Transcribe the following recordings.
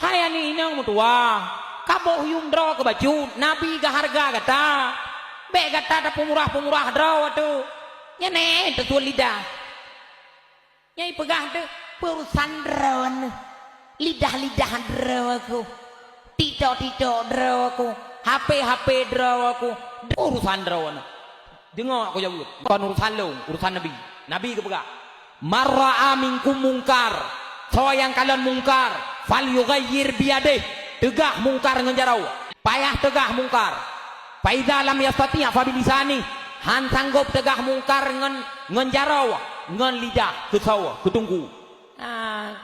Hai ani inang mutua. Kabo yung draw ke baju. Nabi ga harga kata. Be kata ada pemurah-pemurah draw tu. Nyane tu tua lidah. Nyai pegah tu perusan draw. Lidah-lidah draw aku. Tidak-tidak draw aku. HP draw aku. Urusan draw. Dengar aku jawab. Bukan urusan lo, urusan Nabi. Nabi ke pegah. Marra'a minkum mungkar. So yang kalian mungkar, fal yughayyir biyadih. Tegah mungkar dengan jarau. Payah tegah mungkar. Fa idza lam yastati' fa bilisani. Han sanggup tegah mungkar dengan jarau, dengan lidah, kesau, ketunggu.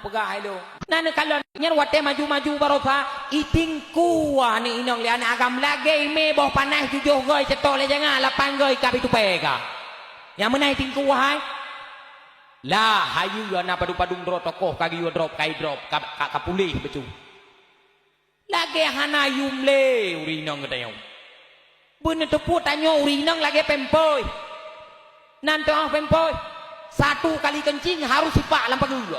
Pegah itu. Nana kalian nyer wate maju-maju barofa iting kuah ni inong lian agam lagi me boh panas tujuh goi cetok le jangan 8 goi kap itu pega. Yang mana iting kuah hai? Lah hayu yo na padu-padung dro tokoh kagi yo drop kai drop kapulih becu. Lagi hana yumle urinang gedayong. Bener tepuk tanyo urinang lagi pempoi. Nanti ah pempoi. Satu kali kencing harus sipak lampak dulu.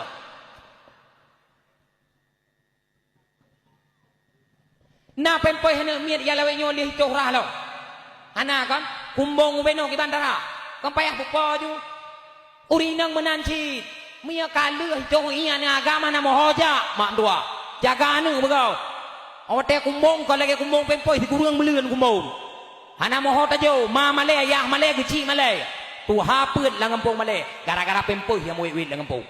Na pempoi hana miat ya lawe nyo lih cohrah lo. Hana kan kumbong ubeno ki bandara. Kan payah buka ju. Urinang menancit. Mia kaleuh jong ian agama na mohoja mak dua. Jaga anu begau. Awate kumbong kalau lagi kumbong pempoi di kurang meleun kumbong. Hana mohot aja ma male yah male kecil male. Tu haput lah ngempong male. Gara-gara pempoi yang muit-muit lah ngempong.